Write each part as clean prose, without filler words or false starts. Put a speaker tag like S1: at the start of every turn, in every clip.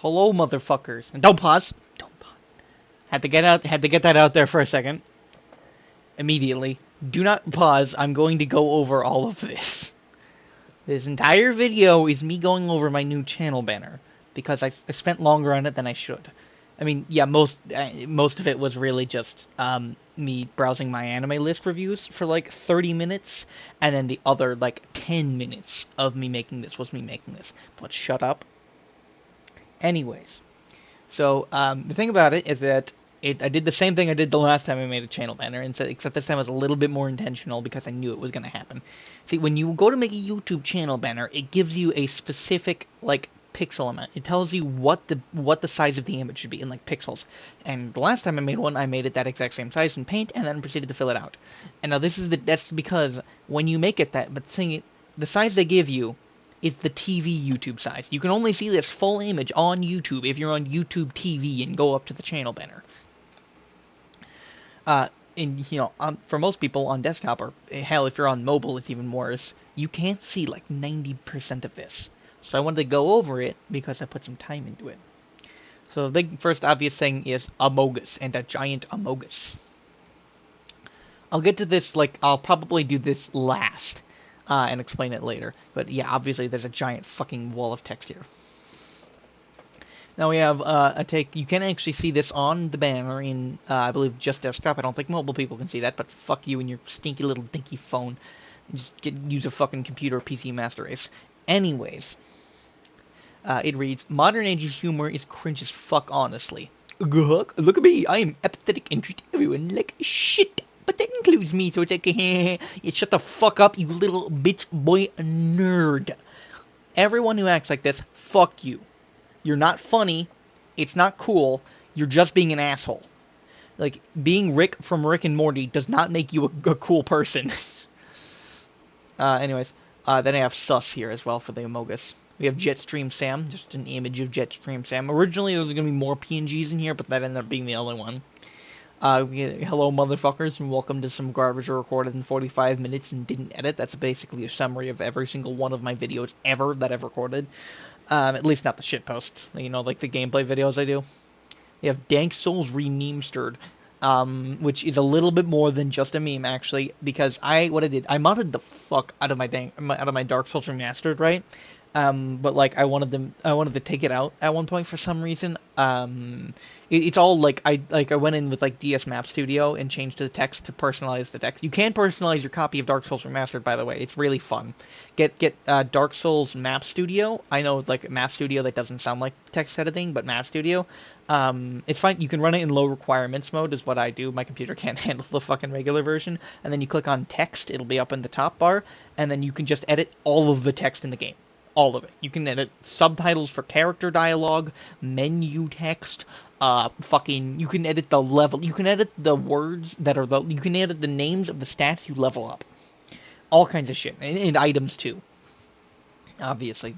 S1: Hello, motherfuckers. And don't pause. Don't pause. Had to get that out there for a second. Immediately. Do not pause. I'm going to go over all of this. This entire video is me going over my new channel banner because I spent longer on it than I should. I mean, yeah, most of it was really just me browsing my anime list reviews for like 30 minutes, and then the other like 10 minutes of me making this was me making this. But shut up. Anyways, so the thing about it is that I did the same thing I did the last time I made a channel banner, except this time it was a little bit more intentional because I knew it was going to happen. See, when you go to make a YouTube channel banner, it gives you a specific like pixel amount. It tells you what the size of the image should be in like pixels. And the last time I made one, I made it that exact same size in Paint, and then proceeded to fill it out. And now that's because when you make it that, the size they give you is the TV YouTube size. You can only see this full image on YouTube if you're on YouTube TV and go up to the channel banner. And, for most people on desktop, or hell, if you're on mobile, it's even worse, you can't see like 90% of this. So I wanted to go over it because I put some time into it. So the big first obvious thing is amogus, and a giant amogus. I'll get to this, I'll probably do this last, and explain it later. But yeah, obviously there's a giant fucking wall of text here. Now we have you can actually see this on the banner in, I believe, just desktop. I don't think mobile people can see that, but fuck you and your stinky little dinky phone. Just use a fucking computer PC master race. Anyways, it reads, modern age humor is cringe as fuck, honestly. Look at me, I am apathetic and treat everyone like shit. But that includes me, so it's like, you shut the fuck up, you little bitch boy nerd. Everyone who acts like this, fuck you. You're not funny, it's not cool, you're just being an asshole. Like, being Rick from Rick and Morty does not make you a cool person. Anyways, then I have Sus here as well for the amogus. We have Jetstream Sam, just an image of Jetstream Sam. Originally there was going to be more PNGs in here, but that ended up being the other one. Hello motherfuckers, and welcome to some garbage I recorded in 45 minutes and didn't edit. That's basically a summary of every single one of my videos ever that I've recorded. At least not the shit posts, like the gameplay videos I do. We have Dank Souls Rememestered, which is a little bit more than just a meme, actually, because I modded the fuck out of my Dark Souls Remastered, right? But I wanted to take it out at one point for some reason. It's all I went in with DS Map Studio and changed the text to personalize the text. You can personalize your copy of Dark Souls Remastered, by the way. It's really fun. Get Dark Souls Map Studio. I know Map Studio, that doesn't sound like text editing, but Map Studio, it's fine. You can run it in low requirements mode, is what I do. My computer can't handle the fucking regular version. And then you click on text, it'll be up in the top bar, and then you can just edit all of the text in the game. All of it. You can edit subtitles for character dialogue, menu text, you can edit the level, you can edit the words you can edit the names of the stats you level up. All kinds of shit. And items too. Obviously.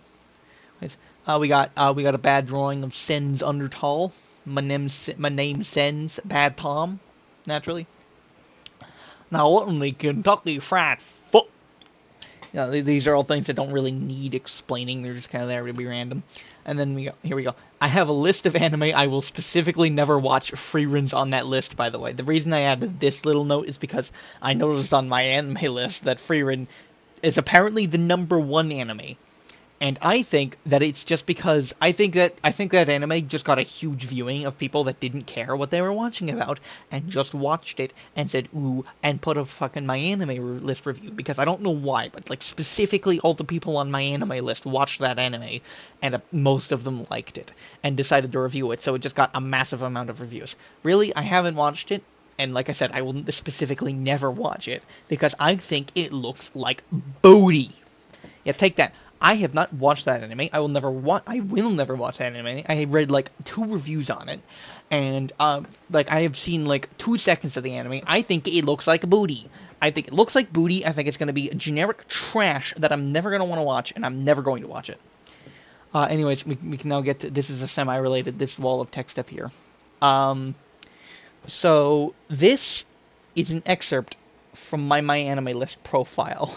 S1: We got a bad drawing of Sen's Undertale. My name Sen's Bad Tom, naturally. Now only Kentucky Fried Foot. These are all things that don't really need explaining. They're just kind of there to be random. And then here we go. I have a list of anime I will specifically never watch. Freeruns on that list, by the way. The reason I added this little note is because I noticed on my anime list that Freerun is apparently the #1 anime. And I think that it's just because I think that anime just got a huge viewing of people that didn't care what they were watching about and just watched it and said ooh and put a fucking my anime list review, because I don't know why, but specifically all the people on my anime list watched that anime and most of them liked it and decided to review it, so it just got a massive amount of reviews. Really, I haven't watched it, and like I said, I will specifically never watch it because I think it looks like booty. Yeah, take that. I have not watched that anime. I will never watch that anime. I read 2 reviews on it, and I have seen 2 seconds of the anime. I think it looks like booty. I think it looks like booty. I think it's going to be generic trash that I'm never going to want to watch, and I'm never going to watch it. Anyways, we can now get to, this is a semi-related, this wall of text up here. So this is an excerpt from my anime list profile.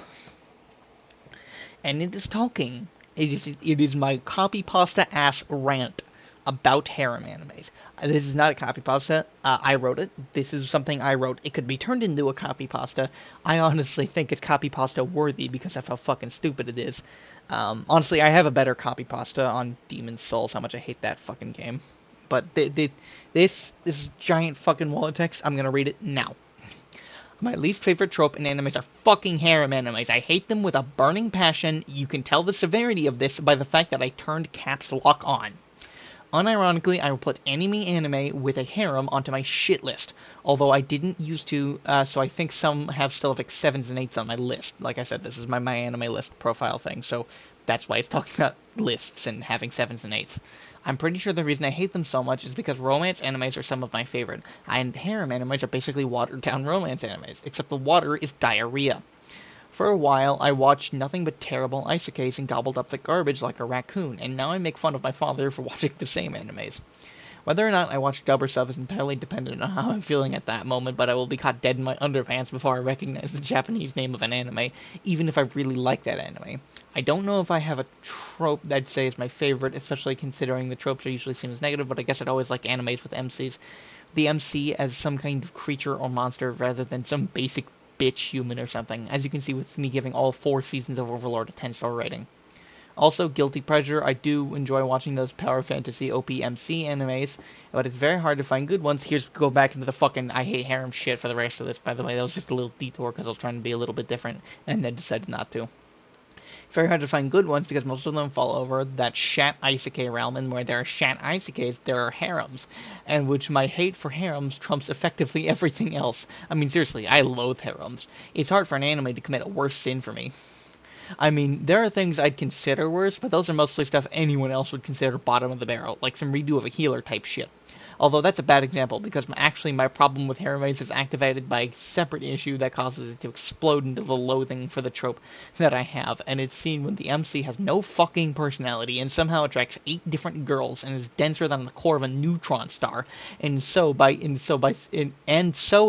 S1: And it is talking. It is my copy pasta ass rant about harem animes. This is not a copy pasta. I wrote it. This is something I wrote. It could be turned into a copy pasta. I honestly think it's copy pasta worthy because of how fucking stupid it is. Honestly, I have a better copy pasta on Demon's Souls. How much I hate that fucking game. But this giant fucking wall of text, I'm gonna read it now. My least favorite trope in animes are fucking harem animes. I hate them with a burning passion. You can tell the severity of this by the fact that I turned caps lock on. Unironically, I will put anime with a harem onto my shit list. Although I didn't used to, so I think some still have like 7s and 8s on my list. Like I said, this is my anime list profile thing, so that's why it's talking about lists and having 7s and 8s. I'm pretty sure the reason I hate them so much is because romance animes are some of my favorite, and harem animes are basically watered-down romance animes, except the water is diarrhea. For a while, I watched nothing but terrible isekais and gobbled up the garbage like a raccoon, and now I make fun of my father for watching the same animes. Whether or not I watch dub or sub is entirely dependent on how I'm feeling at that moment, but I will be caught dead in my underpants before I recognize the Japanese name of an anime, even if I really like that anime. I don't know if I have a trope that I'd say is my favorite, especially considering the tropes are usually seen as negative, but I guess I'd always like animes with MCs. The MC as some kind of creature or monster rather than some basic bitch human or something, as you can see with me giving all 4 seasons of Overlord a 10-star rating. Also, guilty pleasure, I do enjoy watching those power fantasy OPMC animes, but it's very hard to find good ones. Here's go back into the fucking I hate harem shit for the rest of this, by the way. That was just a little detour because I was trying to be a little bit different, and then decided not to. It's very hard to find good ones because most of them fall over that shat isekai realm, and where there are shat isekais, there are harems, and which my hate for harems trumps effectively everything else. I mean, seriously, I loathe harems. It's hard for an anime to commit a worse sin for me. I mean, there are things I'd consider worse, but those are mostly stuff anyone else would consider bottom of the barrel, like some redo of a healer type shit. Although that's a bad example, because actually my problem with harems is activated by a separate issue that causes it to explode into the loathing for the trope that I have, and it's seen when the MC has no fucking personality and somehow attracts 8 different girls and is denser than the core of a neutron star, and so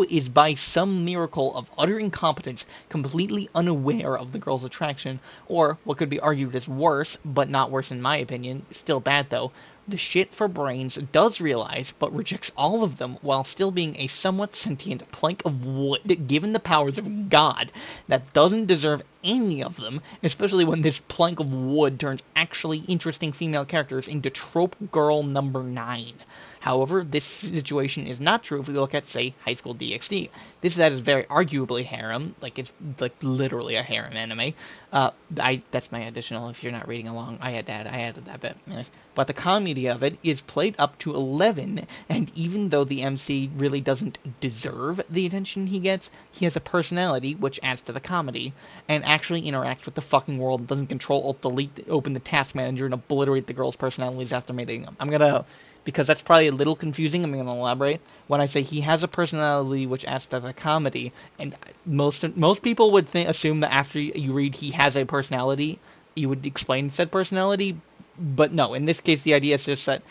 S1: is by some miracle of utter incompetence completely unaware of the girl's attraction, or what could be argued as worse, but not worse in my opinion, still bad though, the shit for brains does realize, but rejects all of them while still being a somewhat sentient plank of wood given the powers of God that doesn't deserve any of them, especially when this plank of wood turns actually interesting female characters into trope girl number 9. However, this situation is not true if we look at, say, High School DxD. That is very arguably harem, like it's like literally a harem anime. That's my additional. If you're not reading along, I added that bit. Anyways, but the comedy of it is played up to 11, and even though the MC really doesn't deserve the attention he gets, he has a personality which adds to the comedy, and actually interacts with the fucking world and doesn't control alt delete open the task manager and obliterate the girls' personalities after mating them. Because that's probably a little confusing, I'm going to elaborate. When I say he has a personality which adds to the comedy, and most people would assume that after you read he has a personality, you would explain said personality, but no, in this case the idea is just that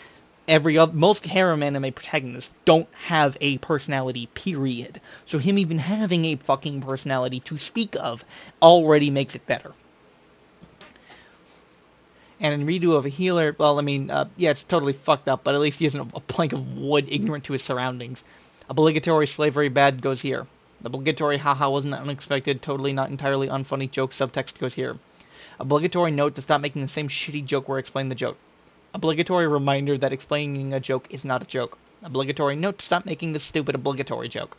S1: most harem anime protagonists don't have a personality, period. So him even having a fucking personality to speak of already makes it better. And in redo of a healer, well, I mean, yeah, it's totally fucked up, but at least he isn't a plank of wood ignorant to his surroundings. Obligatory slavery bad goes here. Obligatory haha wasn't unexpected, totally not entirely unfunny joke subtext goes here. Obligatory note to stop making the same shitty joke where I explain the joke. Obligatory reminder that explaining a joke is not a joke. Obligatory note to stop making the stupid obligatory joke.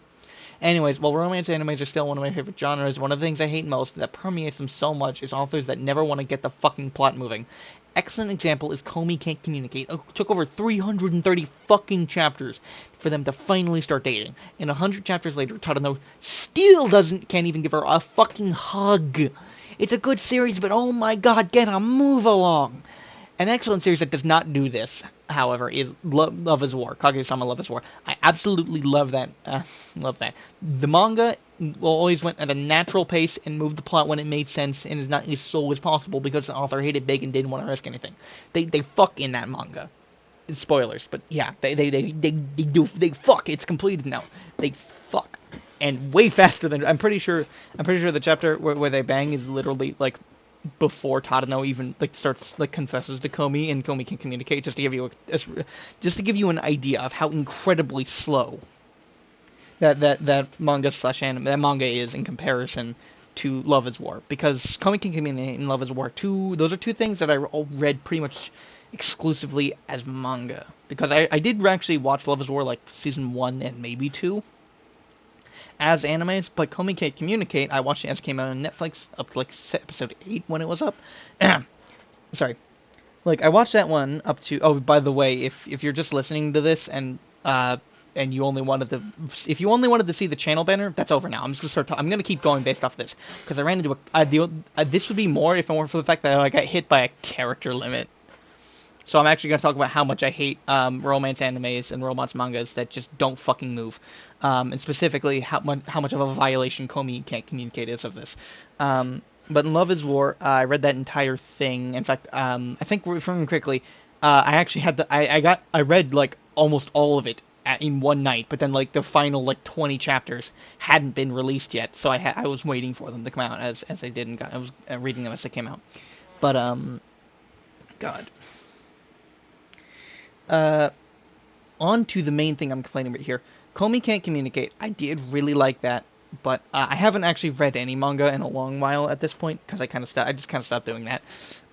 S1: Anyways, while romance animes are still one of my favorite genres, one of the things I hate most that permeates them so much is authors that never want to get the fucking plot moving. Excellent example is Comey Can't Communicate. It took over 330 fucking chapters for them to finally start dating. And 100 chapters later, Tadano still can't even give her a fucking hug. It's a good series, but oh my god, get a move along. An excellent series that does not do this, however, is Love is War. Kaguya-sama Love is War. I absolutely love that. The manga always went at a natural pace and moved the plot when it made sense and is not as slow as possible because the author hated big and didn't want to risk anything. They fuck in that manga. Spoilers, but yeah, they fuck. It's completed now. They fuck, and way faster than I'm pretty sure the chapter where they bang is literally like before Tadano even like starts like confesses to Komi and Komi can communicate, just to give you an idea of how incredibly slow that manga slash anime that manga is in comparison to Love is War, because Komi can communicate and Love is War, those are two things that I all read pretty much exclusively as manga, because I did actually watch Love is War like season 1 and maybe 2 as animes, but Komi Can't Communicate I watched it as it came out on Netflix up to like episode 8 when it was up. Sorry. Like, I watched that one up to... Oh, by the way, if you're just listening to this and you only wanted to... If you only wanted to see the channel banner, that's over now. I'm just going to I'm going to keep going based off this. Because I ran into this would be more if it weren't for the fact that I got hit by a character limit. So I'm actually going to talk about how much I hate romance animes and romance mangas that just don't fucking move. And specifically, how much of a violation Komi Can't Communicate is of this. But in Love is War, I read that entire thing. In fact, I think referring quickly, I actually had I read like almost all of it in one night, but then like the final like 20 chapters hadn't been released yet, so I was waiting for them to come out as they did, and I was reading them as they came out. But God. On to the main thing I'm complaining about here. Komi Can't Communicate. I did really like that, but I haven't actually read any manga in a long while at this point, because I just kind of stopped doing that.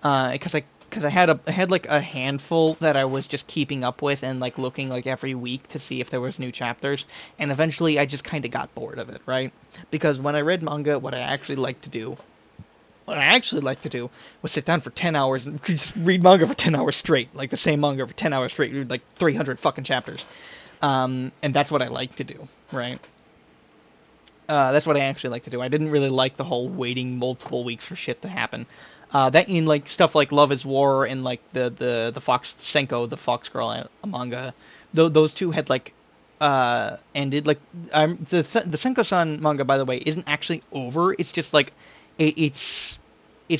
S1: Because I had like a handful that I was just keeping up with and like looking like every week to see if there was new chapters, and eventually I just kind of got bored of it, right? Because when I read manga, what I actually like to do was sit down for 10 hours and just read manga for 10 hours straight, like the same manga for 10 hours straight, read like 300 fucking chapters. And that's what I like to do, right? That's what I actually like to do. I didn't really like the whole waiting multiple weeks for shit to happen. That in like stuff like Love is War and like the Fox Senko, the Fox Girl manga, those two had like ended. Like the Senko-san manga, by the way, isn't actually over. It's just like it's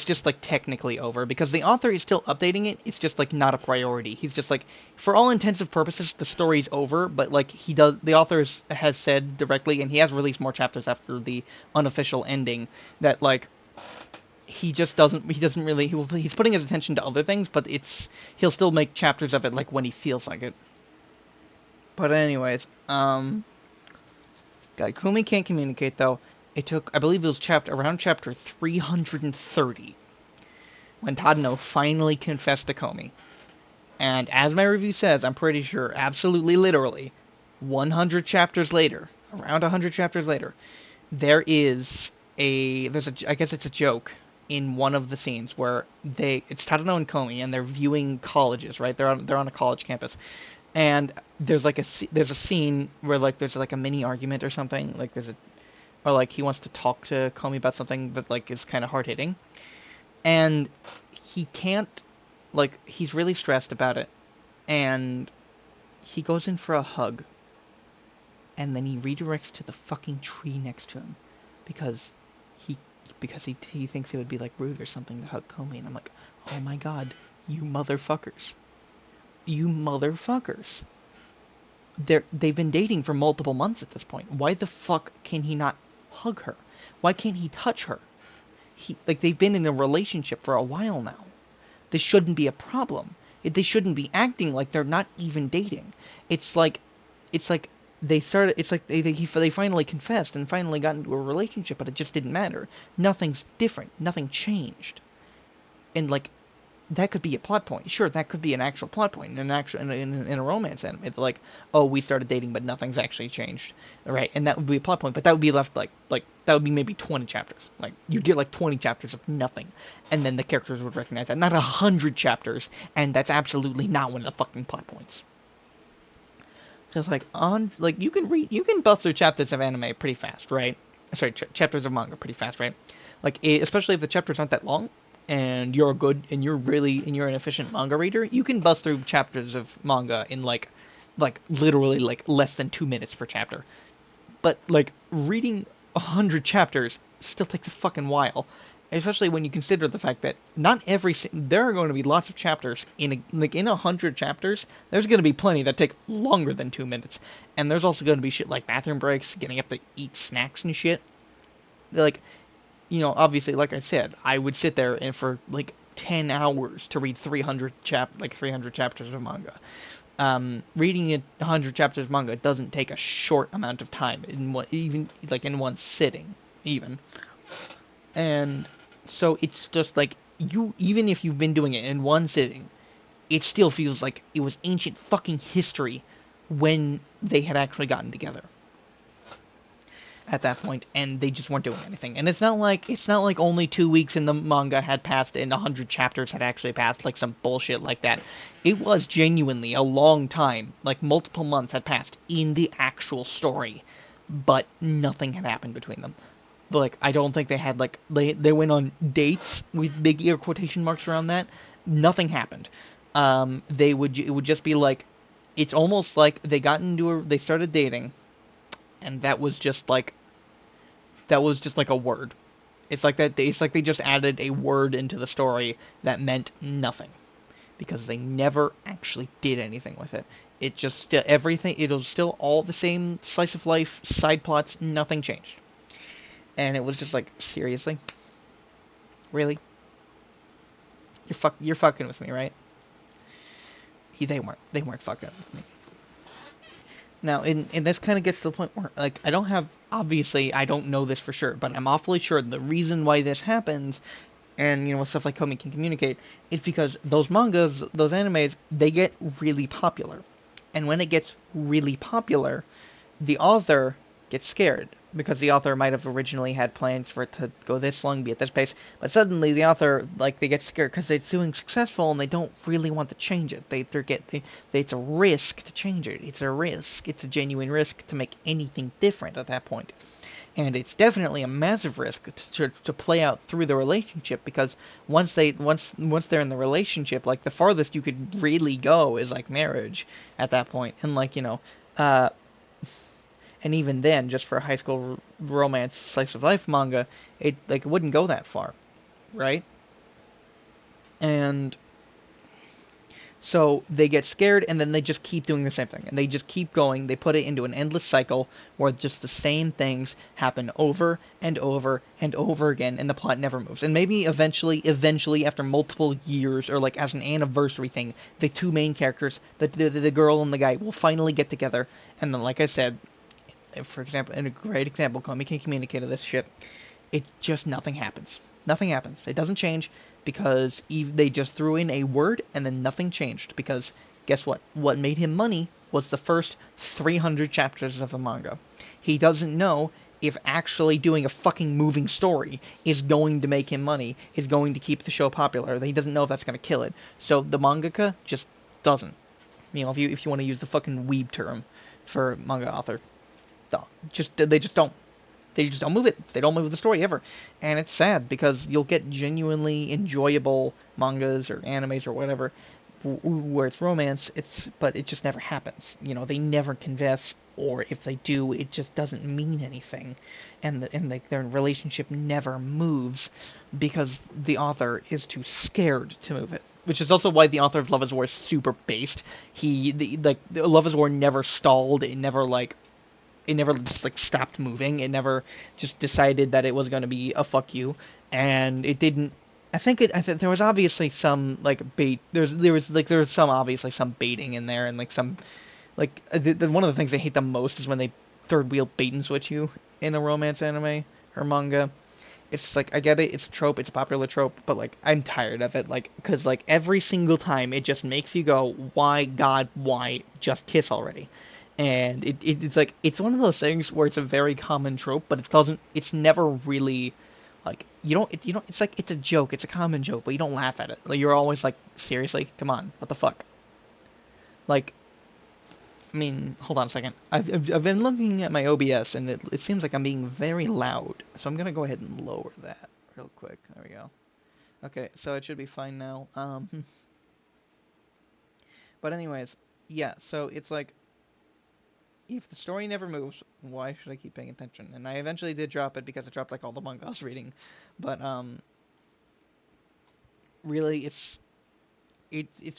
S1: just like technically over because the author is still updating it. It's just like not a priority. He's just like, for all intensive purposes, the story's over, but like the author has said directly, and he has released more chapters after the unofficial ending, that like he's putting his attention to other things, but he'll still make chapters of it like when he feels like it. But anyways, God, Kumi Can't Communicate though. It took, I believe it was around chapter 330 when Tadano finally confessed to Komi. And as my review says, I'm pretty sure, absolutely literally, 100 chapters later, around 100 chapters later, I guess it's a joke in one of the scenes where it's Tadano and Komi, and they're viewing colleges, right? They're on a college campus. And there's a scene where like there's like a mini argument or something, or like he wants to talk to Komi about something that like is kind of hard-hitting, and he can't, like, he's really stressed about it, and he goes in for a hug, and then he redirects to the fucking tree next to him because he thinks it would be like rude or something to hug Komi, and I'm like, oh my god, you motherfuckers. They've been dating for multiple months at this point. Why the fuck can he not hug her? Why can't he touch her? They've been in a relationship for a while now. This shouldn't be a problem. They shouldn't be acting like they're not even dating. It's like they started. It's like they finally confessed and finally got into a relationship, but it just didn't matter. Nothing's different. Nothing changed. And like, that could be a plot point. Sure, that could be an actual plot point in a romance anime. Like, oh, we started dating, but nothing's actually changed, right? And that would be a plot point, but that would be left like that would be maybe 20 chapters. Like, you'd get like 20 chapters of nothing, and then the characters would recognize that. Not 100 chapters, and that's absolutely not one of the fucking plot points. Because you can bust through chapters of anime pretty fast, right? Sorry, chapters of manga pretty fast, right? Like, especially if the chapters aren't that long, and you're an efficient manga reader, you can bust through chapters of manga in like literally like less than 2 minutes per chapter. But like, reading 100 chapters still takes a fucking while, especially when you consider the fact that there are going to be lots of chapters in 100 chapters. There's going to be plenty that take longer than 2 minutes, and there's also going to be shit like bathroom breaks, getting up to eat snacks and shit. Like, obviously, like I said, I would sit there and for like 10 hours to read 300 chapters of manga. Reading 100 chapters of manga doesn't take a short amount of time even like in one sitting, even. And so it's just like even if you've been doing it in one sitting, it still feels like it was ancient fucking history when they had actually gotten together at that point, and they just weren't doing anything. And it's not like only 2 weeks in the manga had passed and 100 chapters had actually passed, like some bullshit like that. It was genuinely a long time, like multiple months had passed in the actual story, but nothing had happened between them. But like I don't think they had like they went on dates with big air quotation marks around that. Nothing happened. It would just be like it's almost like they started dating, and that was just like a word. It's like they just added a word into the story that meant nothing because they never actually did anything with it. It just still everything. It was still all the same slice of life side plots. Nothing changed, and it was just like seriously, really, you're fucking with me, right? They weren't fucking with me. Now, and this kind of gets to the point where, like, obviously, I don't know this for sure, but I'm awfully sure the reason why this happens, and, stuff like Komi can communicate, is because those mangas, those animes, they get really popular. And when it gets really popular, the author gets scared because the author might have originally had plans for it to go this long, be at this pace, but suddenly the author they get scared because it's doing successful and they don't really want to change it. It's a risk to change it. It's a risk. It's a genuine risk to make anything different at that point. And it's definitely a massive risk to play out through the relationship because once they're in the relationship, like the farthest you could really go is like marriage at that point, and uh, and even then, just for a high school romance slice of life manga, it wouldn't go that far, right? And so they get scared, and then they just keep doing the same thing, and they just keep going. They put it into an endless cycle where just the same things happen over and over and over again, and the plot never moves. And maybe eventually, after multiple years, or like as an anniversary thing, the two main characters, the girl and the guy, will finally get together. And then, like I said, for example, in a great example, Komi can communicate this shit. It just nothing happens. Nothing happens. It doesn't change because they just threw in a word and then nothing changed. Because guess what? What made him money was the first 300 chapters of the manga. He doesn't know if actually doing a fucking moving story is going to make him money, is going to keep the show popular. He doesn't know if that's going to kill it. So the mangaka just doesn't. If you want to use the fucking weeb term for manga author, they just don't. They just don't move it. They don't move the story ever. And it's sad because you'll get genuinely enjoyable mangas or animes or whatever where it's romance, but it just never happens. They never converse, or if they do, it just doesn't mean anything. And their relationship never moves because the author is too scared to move it. Which is also why the author of Love is War is super based. Love is War never stalled. It never just stopped moving. It never just decided that it was going to be a fuck you, and it didn't. I think there was obviously some bait. There was some obviously some baiting in there, and some one of the things I hate the most is when they third wheel bait and switch you in a romance anime or manga. It's just I get it. It's a trope. It's a popular trope, but I'm tired of it. Because every single time it just makes you go, why God, why just kiss already? And it's one of those things where it's a very common trope, but it's never really it's a joke, it's a common joke, but you don't laugh at it. You're always seriously, come on, what the fuck? Hold on a second. I've been looking at my OBS and it seems like I'm being very loud, so I'm gonna go ahead and lower that real quick. There we go. Okay, so it should be fine now. But anyways, yeah, so it's if the story never moves, why should I keep paying attention? And I eventually did drop it because I dropped all the manga I was reading. But really, it's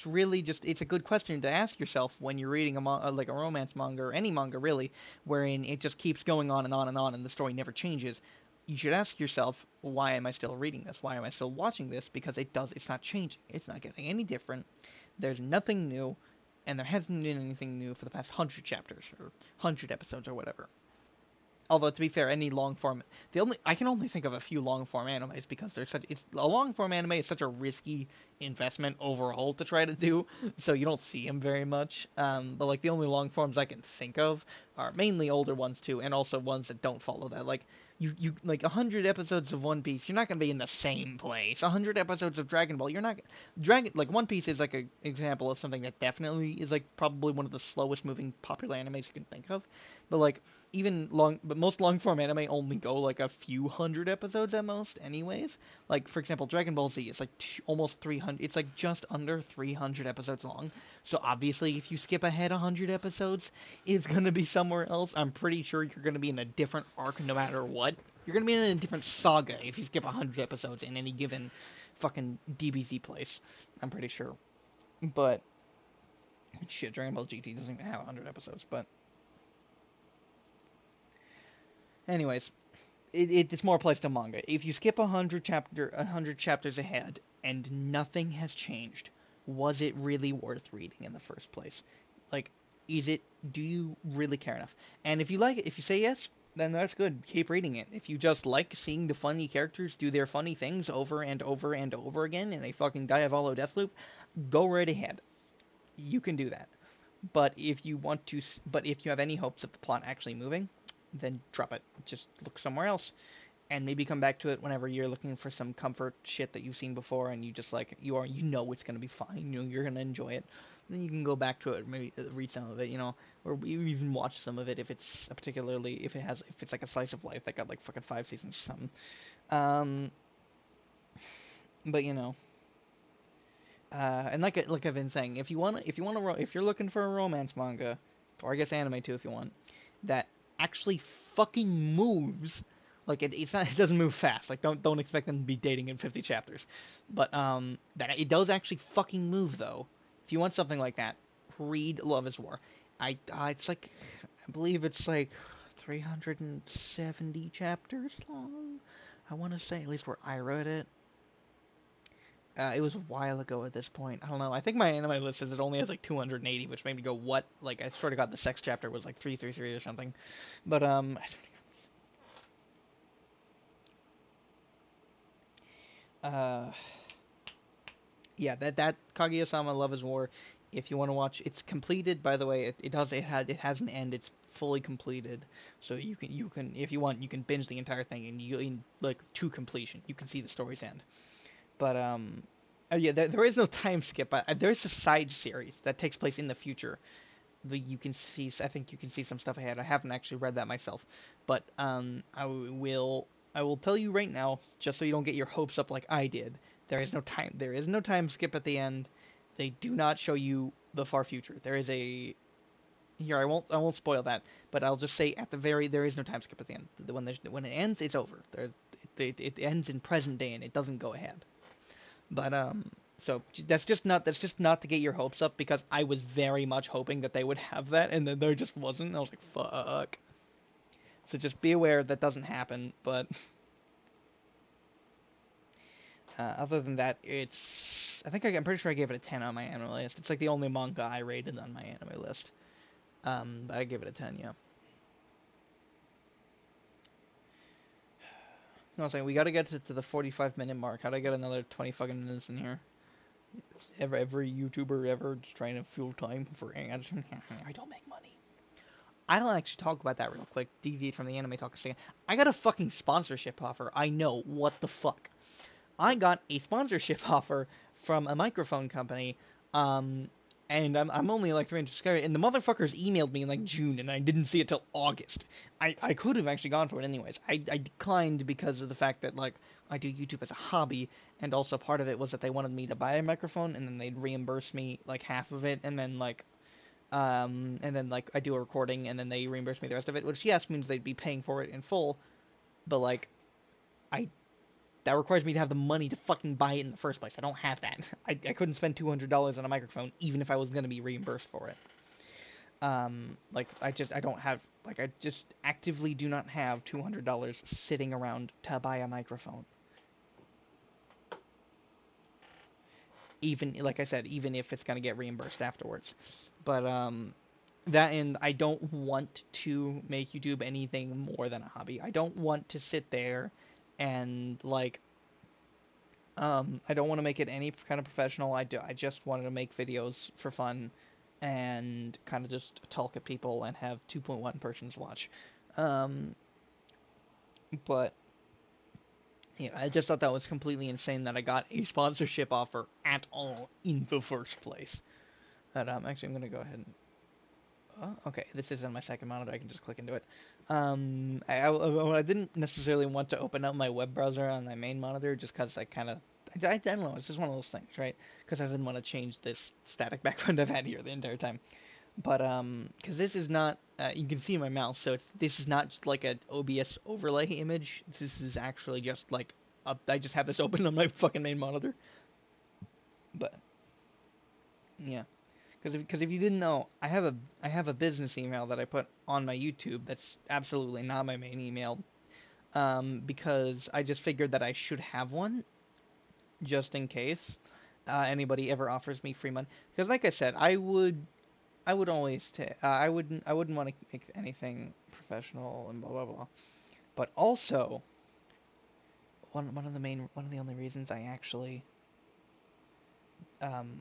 S1: really just it's a good question to ask yourself when you're reading a romance manga or any manga really, wherein it just keeps going on and on and on, and the story never changes. you should ask yourself, why am I still reading this? Why am I still watching this? Because it's not changing. It's not getting any different. There's nothing new, and there hasn't been anything new for the past 100 chapters or 100 episodes or whatever. Although to be fair, any long form, I can only think of a few long form animes because it's a long form anime is such a risky investment overall to try to do, so you don't see them very much. But like the only long forms I can think of are mainly older ones too, and also ones that don't follow that. Like you like 100 episodes of One Piece, you're not gonna be in the same place. 100 episodes of Dragon Ball, you're not like One Piece is like an example of something that definitely is like probably one of the slowest moving popular animes you can think of. But like but most long form anime only go like a few hundred episodes at most, anyways. Like for example, Dragon Ball Z is like almost 300. It's like just under 300 episodes long. So obviously, if you skip ahead 100 episodes, it's gonna be somewhere else. I'm pretty sure you're gonna be in a different arc no matter what. You're gonna be in a different saga if you skip 100 episodes in any given fucking DBZ place. I'm pretty sure. But shit, Dragon Ball GT doesn't even have 100 episodes, but. Anyways, it's more placed in manga. If you skip 100 chapters ahead and nothing has changed, was it really worth reading in the first place? Like, do you really care enough? And if you like it, if you say yes, then that's good. Keep reading it. If you just like seeing the funny characters do their funny things over and over and over again in a fucking Diavolo Deathloop, go right ahead. You can do that. But if you have any hopes of the plot actually moving, then drop it. Just look somewhere else, and maybe come back to it whenever you're looking for some comfort shit that you've seen before, and you know it's gonna be fine. You know you're gonna enjoy it. Then you can go back to it, maybe read some of it, or even watch some of it if it's if it's like a slice of life that got like fucking 5 seasons or something. Um, but and like I've been saying, if you're looking for a romance manga, or I guess anime too if you want, that actually fucking moves. Like it doesn't move fast. Like don't expect them to be dating in 50 chapters. But that it does actually fucking move though. If you want something like that, read Love is War. It's like I believe it's like 370 chapters long. I want to say at least where I read it. It was a while ago at this point. I don't know. I think my anime list says it only has like 280, which made me go, what? Like, I sort of got the sex chapter was like 333 or something. But, uh, yeah, that Kaguya-sama Love is War, if you want to watch, it's completed, by the way. It has an end. It's fully completed. So you can, if you want, you can binge the entire thing and like, to completion. You can see the story's end. But oh yeah, there is no time skip. There's a side series that takes place in the future. I think you can see some stuff ahead. I haven't actually read that myself, but I will tell you right now, just so you don't get your hopes up like I did. There is no time skip at the end. They do not show you the far future. There is a here I won't spoil that, but I'll just say there is no time skip at the end. When it ends, it's over. It ends in present day and it doesn't go ahead. But so that's just not to get your hopes up because I was very much hoping that they would have that and then there just wasn't. And I was like, fuck. So just be aware that doesn't happen. But other than that, I'm pretty sure I gave it a 10 on my anime list. It's like the only manga I rated on my anime list. But I give it a 10, yeah. No, I'm saying we gotta get to the 45-minute mark. How do I get another 20 fucking minutes in here? Every YouTuber ever just trying to fill time for ads. I don't make money. I don't actually talk about that real quick. Deviate from the anime talk a second. I got a fucking sponsorship offer. I know. What the fuck? I got a sponsorship offer from a microphone company. And I'm only like 300 subscribers, and the motherfuckers emailed me in like June, and I didn't see it till August. I could have actually gone for it anyways. I declined because of the fact that like I do YouTube as a hobby, and also part of it was that they wanted me to buy a microphone, and then they'd reimburse me like half of it, and then like I do a recording, and then they reimburse me the rest of it, which yes means they'd be paying for it in full, but like I that requires me to have the money to fucking buy it in the first place. I don't have that. I couldn't spend $200 on a microphone, even if I was going to be reimbursed for it. Like I don't have, like I just actively do not have $200 sitting around to buy a microphone. Even, like I said, even if it's gonna get reimbursed afterwards. But that, and I don't want to make YouTube anything more than a hobby. I don't want to sit there and like I don't want to make it any kind of professional. I just wanted to make videos for fun and kind of just talk at people and have 2.1 persons watch. Um, but yeah, I just thought that was completely insane that I got a sponsorship offer at all in the first place. But actually, I'm gonna go ahead and. Oh, okay, this is on my second monitor. I can just click into it. I didn't necessarily want to open up my web browser on my main monitor just because I don't know. It's just one of those things, right? Because I didn't want to change this static background I've had here the entire time. But because this is not, you can see my mouse, so this is not just like an OBS overlay image. This is actually just like I just have this open on my fucking main monitor. But yeah. Because if you didn't know, I have a business email that I put on my YouTube that's absolutely not my main email. Because I just figured that I should have one just in case anybody ever offers me free money. Because like I said, I would always I wouldn't want to make anything professional and blah blah blah. But also one of the only reasons I actually um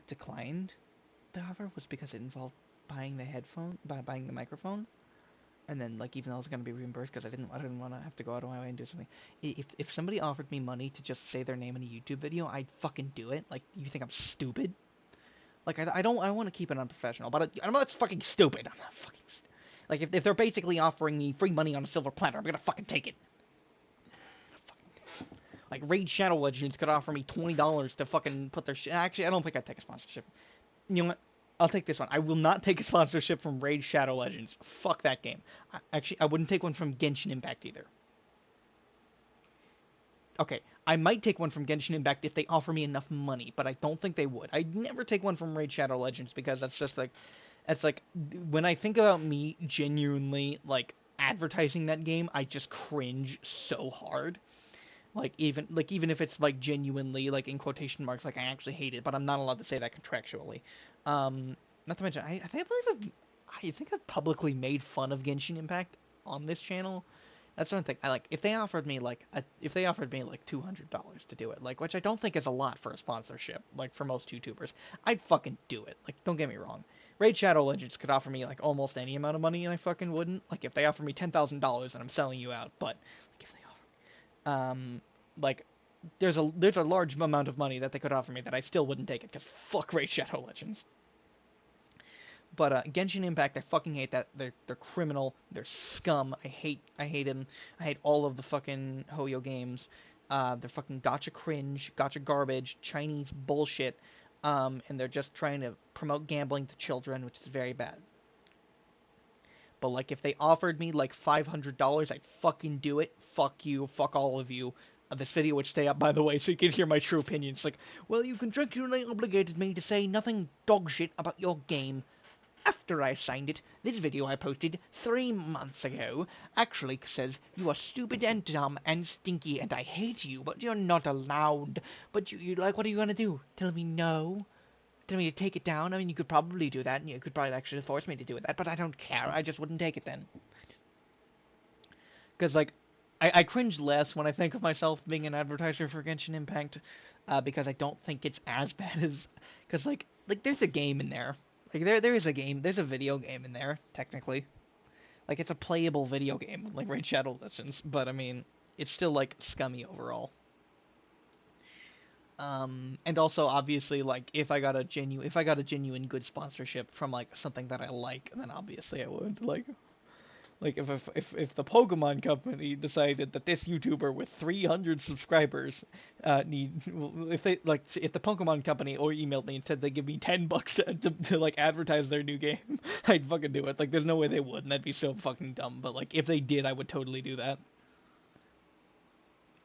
S1: declined the offer was because it involved buying the microphone, and then like even though I was gonna be reimbursed because I didn't want to have to go out of my way and do something. If somebody offered me money to just say their name in a YouTube video, I'd fucking do it. Like, you think I'm stupid? Like I want to keep it unprofessional, but I'm not fucking stupid. I'm not fucking like if they're basically offering me free money on a silver platter, I'm gonna fucking take it. Like Raid Shadow Legends could offer me $20 to fucking put their shit. Actually, I don't think I'd take a sponsorship. You know what? I'll take this one. I will not take a sponsorship from Raid Shadow Legends. Fuck that game. Actually, I wouldn't take one from Genshin Impact either. Okay, I might take one from Genshin Impact if they offer me enough money, but I don't think they would. I'd never take one from Raid Shadow Legends because that's like, when I think about me genuinely, like, advertising that game, I just cringe so hard. Even if it's like genuinely, like, in quotation marks, like I actually hate it, but I'm not allowed to say that contractually. Not to mention, I think I've publicly made fun of Genshin Impact on this channel. That's one thing. If they offered me like $200 to do it, like, which I don't think is a lot for a sponsorship, like for most YouTubers, I'd fucking do it. Like, don't get me wrong. Raid Shadow Legends could offer me like almost any amount of money and I fucking wouldn't. Like, if they offer me $10,000 and I'm selling you out, but like if they like, there's a large amount of money that they could offer me that I still wouldn't take it because fuck Raid Shadow Legends. But Genshin Impact, I fucking hate that. They're criminal. They're scum. I hate them. I hate all of the fucking Hoyo games. They're fucking gotcha cringe, gotcha garbage, Chinese bullshit. And they're just trying to promote gambling to children, which is very bad. But like, if they offered me like $500, I'd fucking do it. Fuck you. Fuck all of you. This video would stay up, by the way, so you can hear my true opinion. It's like, well, you contractually obligated me to say nothing dog shit about your game after I signed it. This video I posted 3 months ago actually says you are stupid and dumb and stinky and I hate you, but you're not allowed. But you like, what are you gonna do? Tell me no? Tell me to take it down? I mean, you could probably do that, and you could probably actually force me to do that, but I don't care. I just wouldn't take it then. Because, like, I cringe less when I think of myself being an advertiser for Genshin Impact, because I don't think it's as bad as... Because, like there's a game in there. Like, there is a game. There's a video game in there, technically. Like, it's a playable video game, like Raid Shadow Legends, but, I mean, it's still, like, scummy overall. And also, obviously, like, if I got a genuine good sponsorship from, like, something that I like, then obviously I would. Like if the Pokemon Company decided that this YouTuber with 300 subscribers if the Pokemon Company or emailed me and said they give me $10 to like advertise their new game, I'd fucking do it. Like, there's no way they would, and that'd be so fucking dumb. But like, if they did, I would totally do that.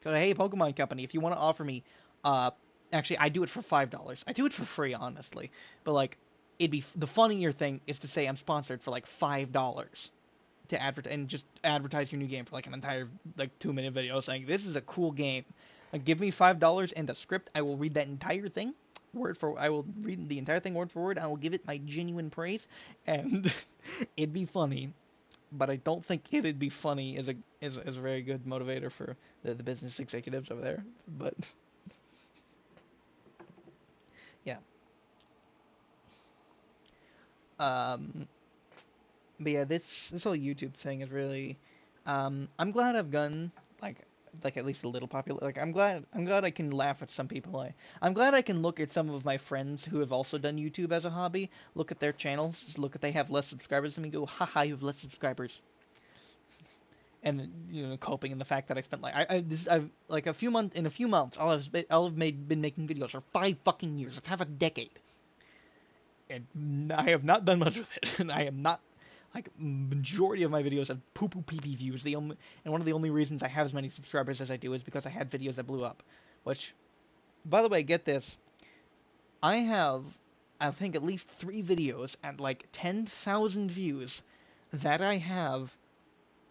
S1: Go, hey, Pokemon Company, if you want to offer me, actually, I do it for $5. I do it for free, honestly. But like, it'd be the funnier thing is to say I'm sponsored for like $5 to advertise and just advertise your new game for like an entire like 2 minute video saying this is a cool game. Like give me $5 and a script, I will read that entire thing word for. I will read the entire thing word for word. I will give it my genuine praise, and it'd be funny. But I don't think it'd be funny as a very good motivator for the business executives over there. But yeah. Um, but yeah, this whole YouTube thing is really. I'm glad I've gotten like at least a little popular. Like I'm glad I can laugh at some people. I'm glad I can look at some of my friends who have also done YouTube as a hobby. Look at their channels. Just look at they have less subscribers than me. Go, haha, you have less subscribers. And coping in the fact that I spent like I've like a few months I'll have been making videos for 5 fucking years. It's half a decade, and I have not done much with it. And I am not like majority of my videos have poo poo pee pee views. And one of the only reasons I have as many subscribers as I do is because I had videos that blew up. Which, by the way, get this, I have I think at least 3 videos at like 10,000 views that I have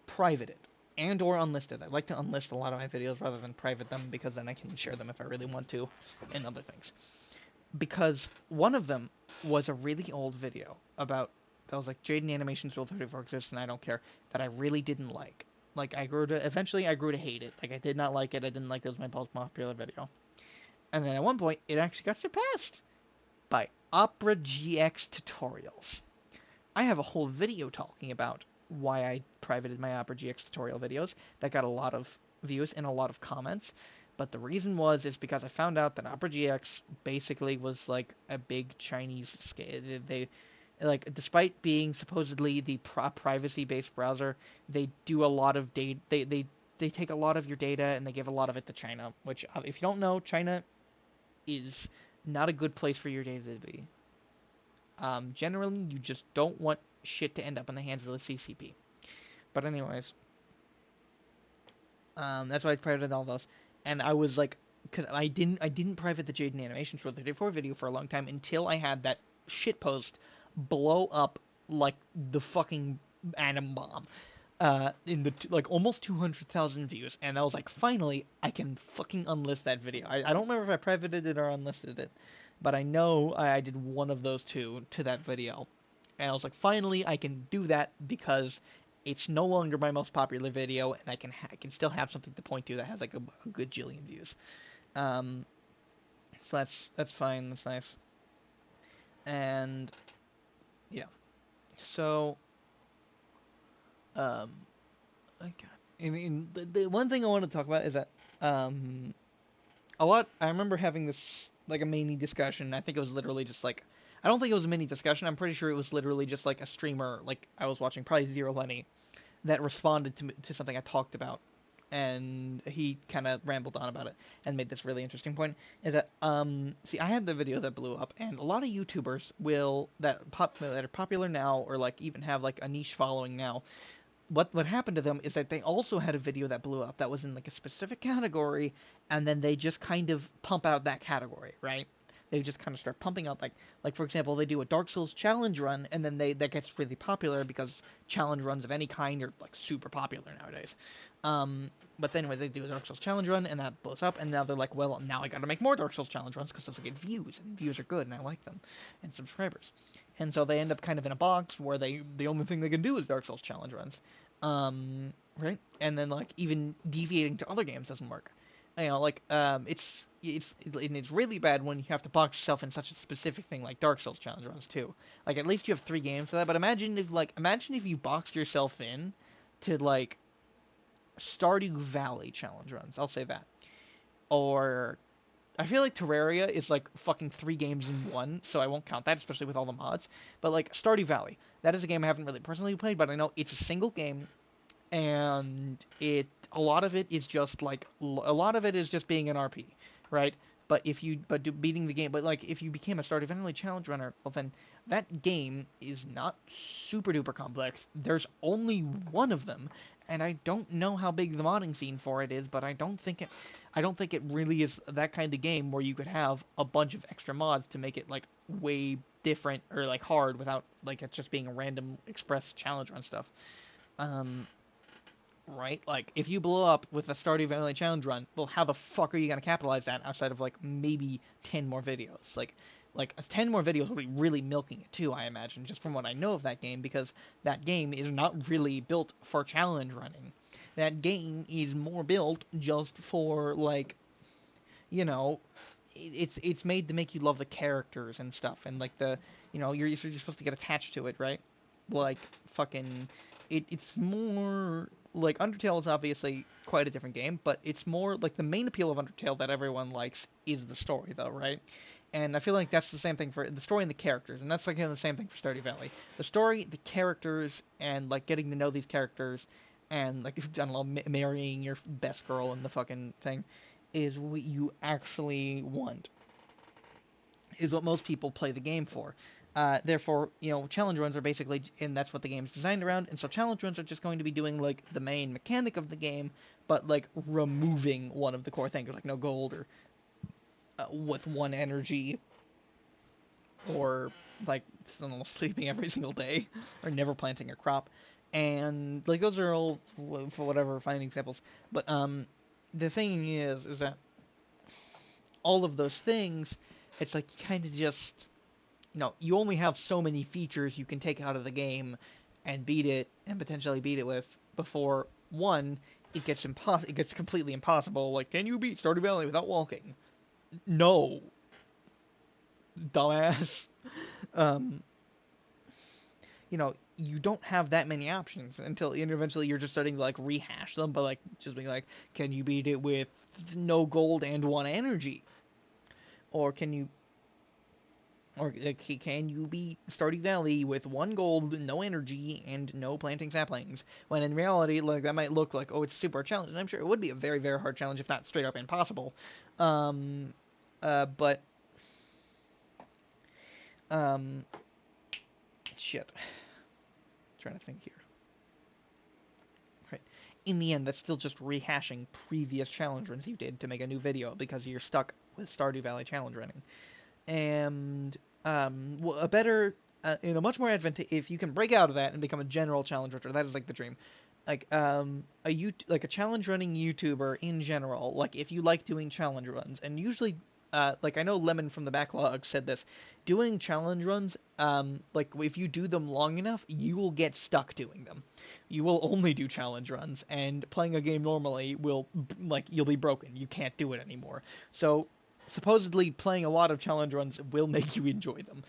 S1: privated and or unlisted. I like to unlist a lot of my videos rather than private them because then I can share them if I really want to and other things. Because one of them was a really old video about that was like Jaden Animations Rule 34 exists and I don't care that I really didn't like. Like eventually I grew to hate it. Like I did not like it. I didn't like it was my most popular video. And then at one point it actually got surpassed by Opera GX tutorials. I have a whole video talking about why I privated my Opera GX tutorial videos that got a lot of views and a lot of comments. But the reason is because I found out that Opera GX basically was like a big Chinese scale. They like despite being supposedly the privacy-based browser, they do a lot of data. They take a lot of your data and they give a lot of it to China. Which, if you don't know, China is not a good place for your data to be. Generally, you just don't want shit to end up in the hands of the CCP. But anyways, that's why I privated all those. And I was like, because I didn't private the Jaden Animations Rule 34 video for a long time until I had that shit post blow up like the fucking atom bomb. In the like almost 200,000 views, and I was like, finally, I can fucking unlist that video. I don't remember if I privated it or unlisted it, but I know I did one of those two to that video, and I was like, finally, I can do that because it's no longer my most popular video, and I can still have something to point to that has like a good jillion views. So that's fine. That's nice. And yeah, so. Okay. I mean, the one thing I want to talk about is that a lot. I remember having this like a mini discussion. I think it was literally just like I don't think it was a mini discussion. I'm pretty sure it was literally just like a streamer like I was watching, probably Zero Lenny, that responded to something I talked about, and he kind of rambled on about it and made this really interesting point. Is that see, I had the video that blew up, and a lot of YouTubers that are popular now or like even have like a niche following now. What happened to them is that they also had a video that blew up that was in like a specific category, and then they just kind of pump out that category, right? They just kind of start pumping out like for example, they do a Dark Souls challenge run, and then that gets really popular because challenge runs of any kind are like super popular nowadays. But anyways, they do a Dark Souls challenge run, and that blows up, and now they're like, well, now I got to make more Dark Souls challenge runs because those get views, and views are good, and I like them, and subscribers. And so they end up kind of in a box where the only thing they can do is Dark Souls challenge runs. Right? And then like even deviating to other games doesn't work. Like it's really bad when you have to box yourself in such a specific thing like Dark Souls challenge runs too. Like at least you have 3 games for that, but imagine if you boxed yourself in to like Stardew Valley challenge runs. I'll say that. Or I feel like Terraria is like fucking 3 games in one, so I won't count that, especially with all the mods. But like Stardew Valley, that is a game I haven't really personally played, but I know it's a single game, and a lot of it is just being an RP, right? Beating the game, but like if you became a Stardew Valley challenge runner, well then that game is not super duper complex. There's only one of them, And I don't know how big the modding scene for it is, but I don't think it really is that kind of game where you could have a bunch of extra mods to make it like way different or like hard without like it just being a random express challenge run stuff. Um, right? Like if you blow up with a Stardew Valley challenge run, well, how the fuck are you gonna capitalize that outside of like maybe 10 more videos? Like 10 more videos would be really milking it too, I imagine, just from what I know of that game, because that game is not really built for challenge running. That game is more built just for like, you know, it's made to make you love the characters and stuff, and like the, you're supposed to get attached to it, right? Like fucking, it's more like Undertale is obviously quite a different game, but it's more like the main appeal of Undertale that everyone likes is the story, though, right? And I feel like that's the same thing for the story and the characters, and that's like the same thing for Stardew Valley. The story, the characters, and like getting to know these characters, and like I don't know, marrying your best girl in the fucking thing, is what you actually want. Is what most people play the game for. Therefore, challenge runs are basically, and that's what the game is designed around. And so challenge runs are just going to be doing like the main mechanic of the game, but like removing one of the core things, like no gold or with one energy, or like sleeping every single day, or never planting a crop. And like those are all for whatever fine examples. But the thing is that all of those things, it's like you kind of just, you only have so many features you can take out of the game and beat it, and potentially beat it with, before one, it gets completely impossible. Like, can you beat Stardew Valley without walking? No, dumbass. Um, you don't have that many options until eventually you're just starting to like rehash them, but like just being like, can you beat it with no gold and one energy? Or can you beat Stardew Valley with one gold, no energy, and no planting saplings? When in reality, like that might look like, oh, it's super challenging. I'm sure it would be a very, very hard challenge, if not straight up impossible. Um, but um, shit. Trying to think here. Right. In the end, that's still just rehashing previous challenge runs you did to make a new video because you're stuck with Stardew Valley challenge running. And a better, much more advantageous, if you can break out of that and become a general challenge runner, that is like the dream. Like like a challenge running YouTuber in general, like if you like doing challenge runs, and usually like I know Lemon from the Backlog said this, doing challenge runs, like if you do them long enough, you will get stuck doing them. You will only do challenge runs, and playing a game normally will, like, you'll be broken. You can't do it anymore. So supposedly playing a lot of challenge runs will make you enjoy them.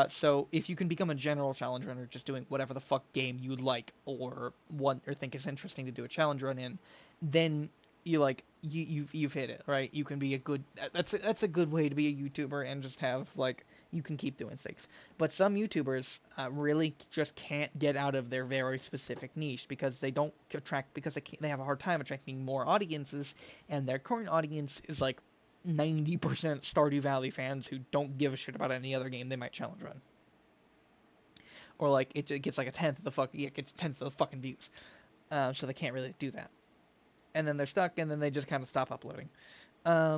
S1: So if you can become a general challenge runner, just doing whatever the fuck game you like or want or think is interesting to do a challenge run in, then you've hit it, right? You can be a good, that's a good way to be a YouTuber and just have like, you can keep doing things. But some YouTubers really just can't get out of their very specific niche because they don't attract, because they have a hard time attracting more audiences, and their current audience is like 90% Stardew Valley fans who don't give a shit about any other game they might challenge run. Or like it gets like it gets a tenth of the fucking views. So they can't really do that. And then they're stuck, and then they just kind of stop uploading. I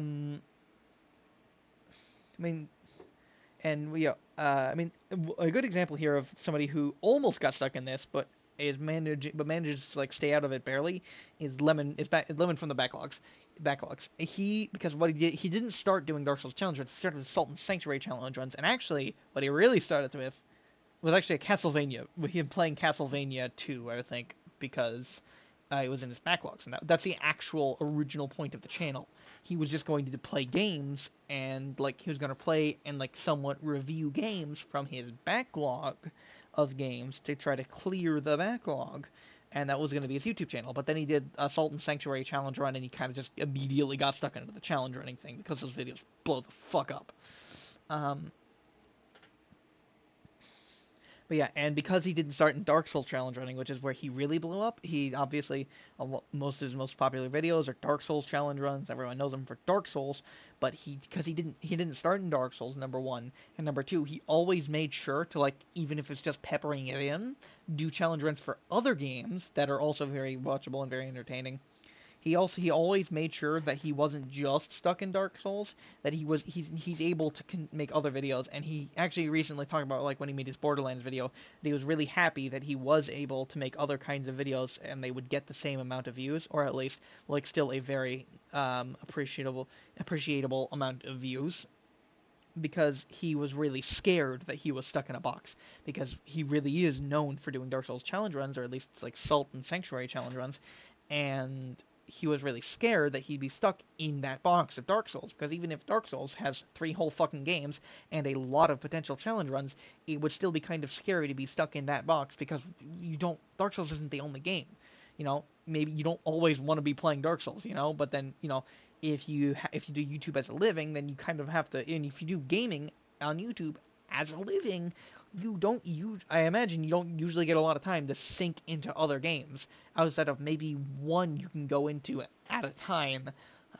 S1: mean, I mean, a good example here of somebody who almost got stuck in this, but manages to like stay out of it barely, is Lemon. Lemon from the Backlogs. Because what he did, he didn't start doing Dark Souls challenge runs. He started with Salt and Sanctuary challenge runs, and actually, what he really started with was actually a Castlevania. With him playing Castlevania 2, I think, because it was in his backlogs, and that's the actual original point of the channel. He was just going to play games, and like he was going to play and like somewhat review games from his backlog of games to try to clear the backlog, and that was going to be his YouTube channel. But then he did a Salt and Sanctuary challenge run, and he kind of just immediately got stuck into the challenge running thing because those videos blow the fuck up. But But yeah, and because he didn't start in Dark Souls challenge running, which is where he really blew up, he obviously most of his most popular videos are Dark Souls challenge runs. Everyone knows him for Dark Souls, but because he didn't start in Dark Souls, number one, and number two, he always made sure to, like, even if it's just peppering it in, do challenge runs for other games that are also very watchable and very entertaining. He always made sure that he wasn't just stuck in Dark Souls, that he's able to make other videos. And he actually recently talked about, like, when he made his Borderlands video, that he was really happy that he was able to make other kinds of videos and they would get the same amount of views, or at least, like, still a very appreciable amount of views, because he was really scared that he was stuck in a box, because he really is known for doing Dark Souls challenge runs, or at least like Salt and Sanctuary challenge runs, and he was really scared that he'd be stuck in that box of Dark Souls, because even if Dark Souls has 3 whole fucking games and a lot of potential challenge runs, it would still be kind of scary to be stuck in that box, because Dark Souls isn't the only game. Maybe you don't always want to be playing Dark Souls, but then, if you do YouTube as a living, then you kind of have to, and if you do gaming on YouTube as a living, I imagine you don't usually get a lot of time to sink into other games outside of maybe one you can go into at a time,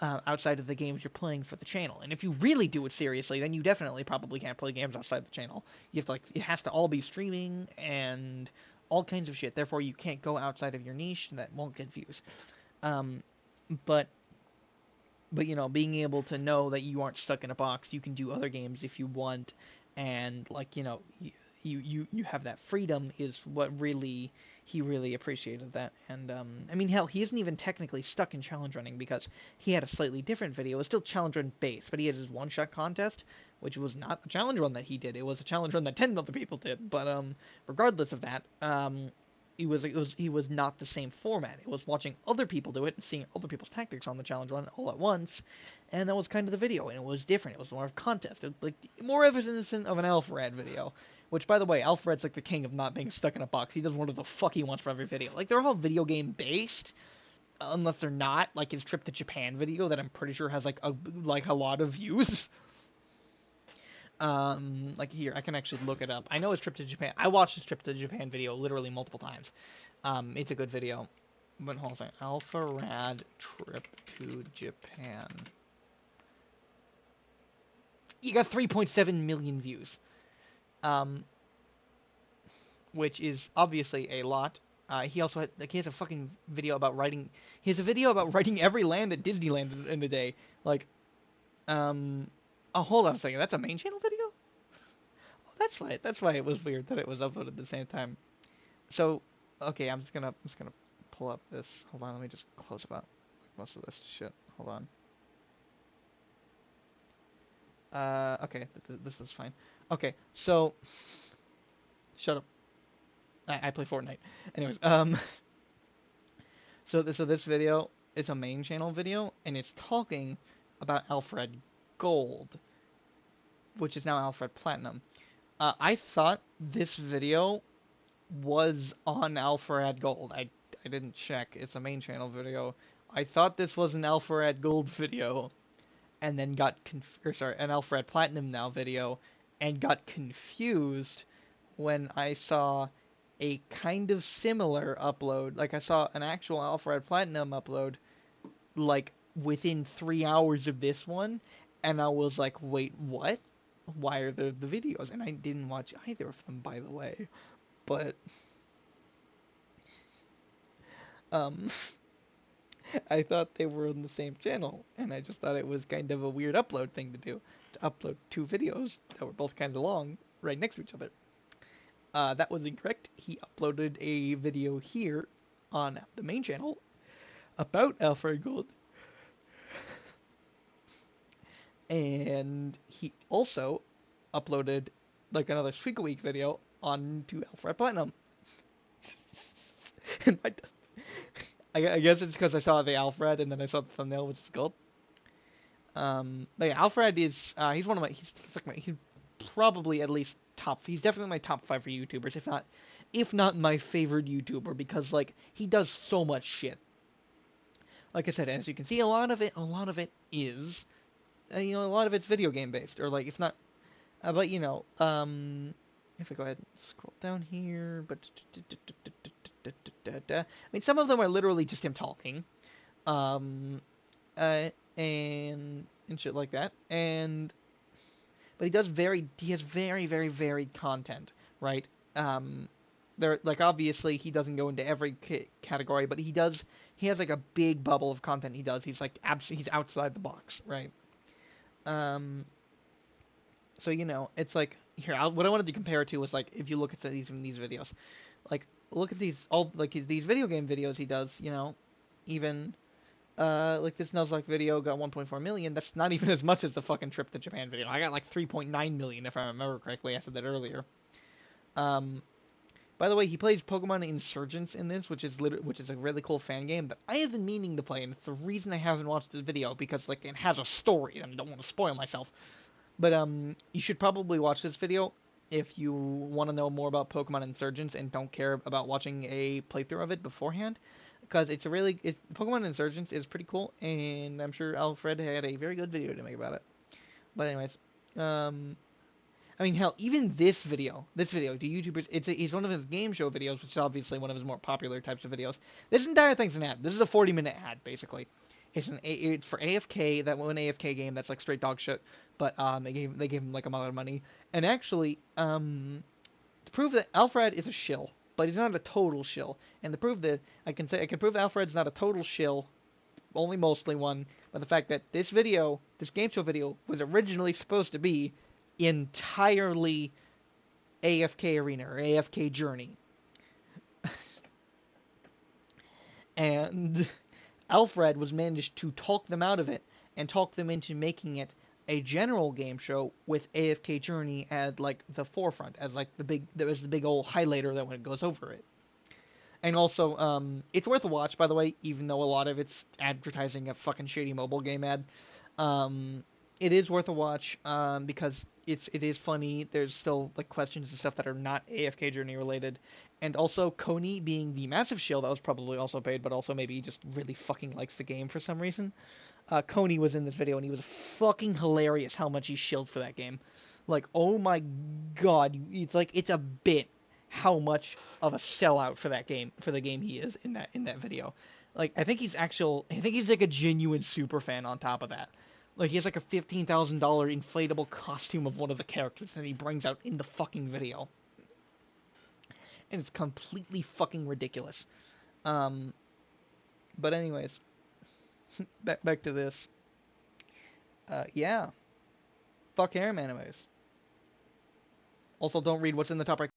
S1: outside of the games you're playing for the channel. And if you really do it seriously, then you definitely probably can't play games outside the channel. You have to, like, it has to all be streaming and all kinds of shit. Therefore, you can't go outside of your niche, and that won't get views. Um, but being able to know that you aren't stuck in a box, you can do other games if you want, and, like, you have that freedom is what he really appreciated that. And I mean, hell, he isn't even technically stuck in challenge running, because he had a slightly different video. It was still challenge run based, but he had his one-shot contest, which was not a challenge run that he did. It was a challenge run that 10 other people did. But regardless of that, he was not the same format. It was watching other people do it and seeing other people's tactics on the challenge run all at once, and that was kind of the video. And it was different. It was more of a contest. It was, like, more reminiscent of an Alfred video. Which, by the way, Alfred's like the king of not being stuck in a box. He does whatever the fuck he wants for every video. Like, they're all video game based, unless they're not. Like his trip to Japan video that I'm pretty sure has like a lot of views. Like, here, I can actually look it up. I know his trip to Japan. I watched his trip to Japan video literally multiple times. It's a good video. But hold on a second. Alpha Rad trip to Japan. You got 3.7 million views. Which is obviously a lot. He has a fucking video about writing. He has a video about writing every land at Disneyland in a day. Like, oh, hold on a second. That's a main channel video? Oh, that's why. That's why it was weird that it was uploaded at the same time. So, okay, I'm just gonna pull up this. Hold on, let me just close about most of this shit. Hold on. Okay, this is fine. Okay, so shut up. I play Fortnite. Anyways, so this video is a main channel video, and it's talking about Alfred Gold, which is now Alfred Platinum. I thought this video was on Alfred Gold. I didn't check. It's a main channel video. I thought this was an Alfred Gold video, and then an Alfred Platinum now video, and got confused when I saw a kind of similar upload. Like, I saw an actual Alfred Platinum upload, like, within 3 hours of this one, and I was like, wait, what? Why are the videos? And I didn't watch either of them, by the way. But, I thought they were on the same channel, and I just thought it was kind of a weird upload thing to do, to upload 2 videos that were both kind of long, right next to each other. That was incorrect. He uploaded a video here on the main channel about Alfred Gold. And he also uploaded, like, another Streak a Week video onto Alfred Platinum. And I guess it's because I saw the Alfred and then I saw the thumbnail, which is gold. But yeah, Alfred is, he's one of my, he's probably at least he's definitely my top 5 for YouTubers, if not my favorite YouTuber, because, like, he does so much shit. Like I said, as you can see, a lot of it is, a lot of it's video game based, or, like, if not, but, if I go ahead and scroll down here, but I mean, some of them are literally just him talking, um, and shit like that, and but he has very varied content, right? Um, there like obviously he doesn't go into every category, but he has like a big bubble of content he does. He's like he's outside the box, right? Um, so it's like here what I wanted to compare it to was like if you look at these videos, like look at these video game videos he does, even like this Nuzlocke video got 1.4 million. That's not even as much as the fucking trip to Japan video. I got like 3.9 million if I remember correctly. I said that earlier. Um, by the way, he plays Pokemon Insurgents in this, which is a really cool fan game that I have been meaning to play, and it's the reason I haven't watched this video because like it has a story, and I don't want to spoil myself. But you should probably watch this video if you want to know more about Pokemon Insurgents and don't care about watching a playthrough of it beforehand, because Pokemon Insurgents is pretty cool, and I'm sure Alfred had a very good video to make about it. But anyways, um, I mean, hell, even this video, to YouTubers, it's one of his game show videos, which is obviously one of his more popular types of videos. This entire thing's an ad. This is a 40-minute ad, basically. It's for AFK, that one AFK game that's like straight dog shit, but they gave him like a lot of money. And actually, to prove that Alfred is a shill, but he's not a total shill, and to prove that I can prove Alfred's not a total shill, only mostly one, by the fact that this game show video, was originally supposed to be entirely AFK Arena or AFK Journey. And Alfred was managed to talk them out of it and talk them into making it a general game show with AFK Journey at like the forefront as like there was the big old highlighter that when it goes over it. And also, it's worth a watch, by the way, even though a lot of it's advertising a fucking shady mobile game ad. Um, it is worth a watch, because it is funny. There's still like questions and stuff that are not AFK Journey related, and also Coney being the massive shill that was probably also paid, but also maybe he just really fucking likes the game for some reason. Coney was in this video and he was fucking hilarious how much he shilled for that game. Like, oh my god, it's a bit how much of a sellout for the game he is in that video. Like, I think he's like a genuine super fan on top of that. Like, he has like a $15,000 inflatable costume of one of the characters that he brings out in the fucking video. And it's completely fucking ridiculous. Um, but anyways, back to this. Yeah. Fuck harem animes. Also, don't read what's in the top right